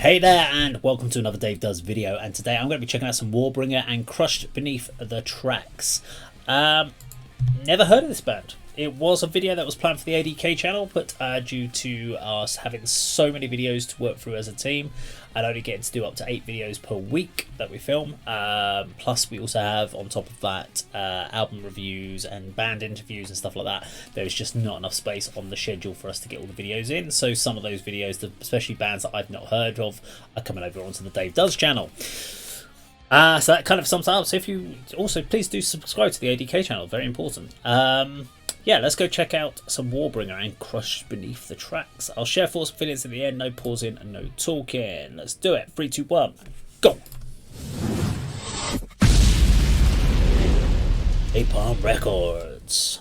Hey there and welcome to another Dave Does video, and today I'm going to be checking out some Warbringer and Crushed Beneath the Tracks. Never heard of this band. It was a video that was planned for the ADK channel, but due to us having so many videos to work through as a team, I'd only get to do up to 8 videos per week that we film. Plus we also have on top of that album reviews and band interviews and stuff like that. There's just not enough space on the schedule for us to get all the videos in, so some of those videos, especially bands that I've not heard of, are coming over onto the Dave Does channel. So that kind of sums it up. So if you also please do subscribe to the ADK channel, very important. Yeah, let's go check out some Warbringer and Crushed Beneath the Tracks. I'll share thoughts and feelings at the end, no pausing and no talking. Let's do it. 3, 2, 1, go! Napalm Records.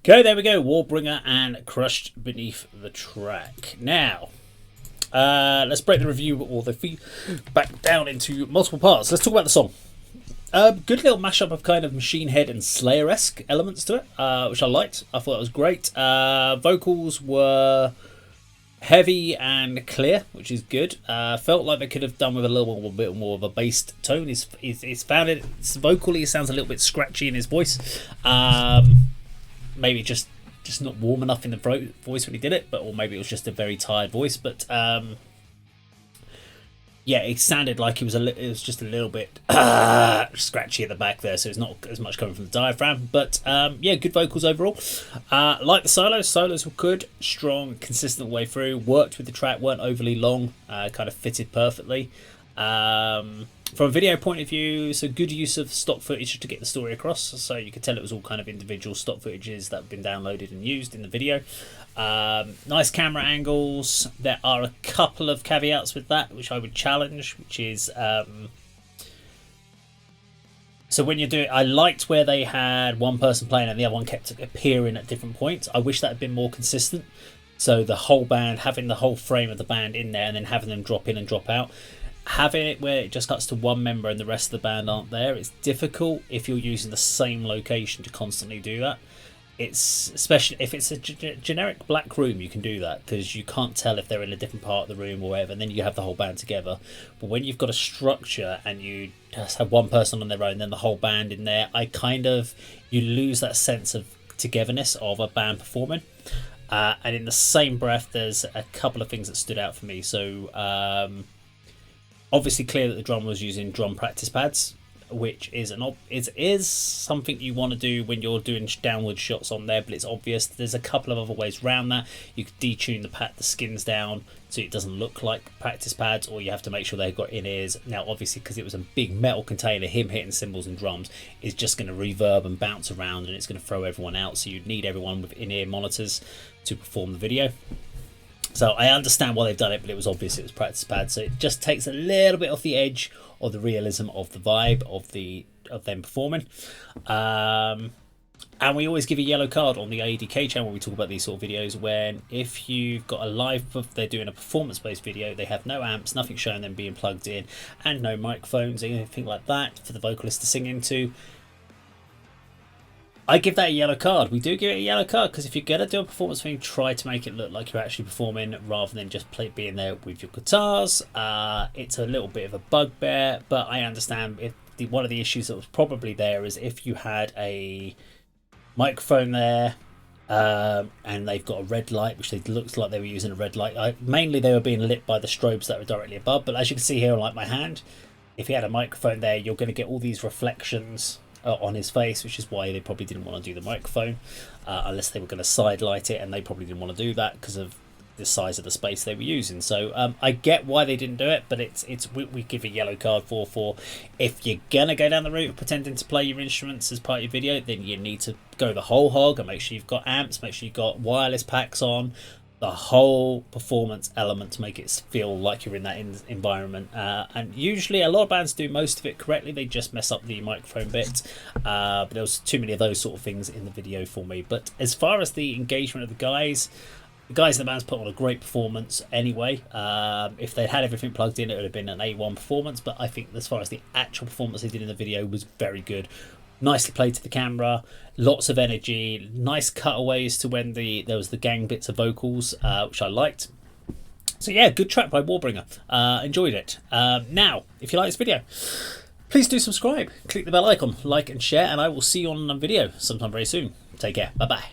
Okay, there we go. Warbringer and Crushed Beneath the Track. Now, let's break the review or the feedback down into multiple parts. Let's talk about the song. Good little mashup of kind of Machine Head and Slayer-esque elements to it, which I liked. I thought it was great. Vocals were heavy and clear, which is good. Felt like they could have done with a little bit more of a bassed tone. It's found it vocally, it sounds a little bit scratchy in his voice. Maybe just not warm enough in the voice when he did it, or maybe it was just a very tired voice. But yeah, it sounded like it was just a little bit scratchy at the back there, so it's not as much coming from the diaphragm. But yeah, good vocals overall. Like the solos were good, strong, consistent way through. Worked with the track, weren't overly long, kind of fitted perfectly. From a video point of view, so good use of stock footage to get the story across. So you could tell it was all kind of individual stock footages that have been downloaded and used in the video. Nice camera angles. There are a couple of caveats with that, which I would challenge, which is so when you're doing, I liked where they had one person playing and the other one kept appearing at different points. I wish that had been more consistent. So the whole band, having the whole frame of the band in there and then having them drop in and drop out. Having it where it just cuts to one member and the rest of the band aren't there, it's difficult if you're using the same location to constantly do that. It's especially if it's a generic black room, you can do that because you can't tell if they're in a different part of the room or whatever, and then you have the whole band together. But when you've got a structure and you just have one person on their own, then the whole band in there, you lose that sense of togetherness of a band performing. And in the same breath, there's a couple of things that stood out for me. So obviously clear that the drummer was using drum practice pads, which is is something you want to do when you're doing downward shots on there, but it's obvious. There's a couple of other ways around that. You could detune the skins down so it doesn't look like practice pads, or you have to make sure they've got in-ears. Now obviously because it was a big metal container, him hitting cymbals and drums is just going to reverb and bounce around and it's going to throw everyone out, so you'd need everyone with in-ear monitors to perform the video. So I understand why they've done it, but it was obvious it was practice pads, so it just takes a little bit off the edge of the realism of the vibe of them performing. And we always give a yellow card on the ADK channel when we talk about these sort of videos, when if you've got they're doing a performance-based video, they have no amps, nothing showing them being plugged in, and no microphones, anything like that for the vocalist to sing into. I give that a yellow card. We do give it a yellow card because if you're going to do a performance thing, try to make it look like you're actually performing rather than just being there with your guitars. It's a little bit of a bugbear, but I understand one of the issues that was probably there is if you had a microphone there and they've got a red light, which looks like they were using a red light. Mainly they were being lit by the strobes that were directly above, but as you can see here on like my hand, if you had a microphone there, you're going to get all these reflections on his face, which is why they probably didn't want to do the microphone unless they were going to side light it, and they probably didn't want to do that because of the size of the space they were using. So I get why they didn't do it, but we give a yellow card for if you're gonna go down the route of pretending to play your instruments as part of your video, then you need to go the whole hog and make sure you've got amps, make sure you've got wireless packs on, the whole performance element to make it feel like you're in that environment. And usually a lot of bands do most of it correctly, they just mess up the microphone bit, but there was too many of those sort of things in the video for me. But as far as the engagement of the guys in the band's put on a great performance anyway. If they'd had everything plugged in, it would have been an A1 performance, but I think as far as the actual performance they did in the video was very good. Nicely played to the camera, lots of energy, nice cutaways to when there was the gang bits of vocals, which I liked. So yeah, good track by Warbringer. Enjoyed it. Now, if you like this video, please do subscribe, click the bell icon, like and share, and I will see you on a video sometime very soon. Take care. Bye bye.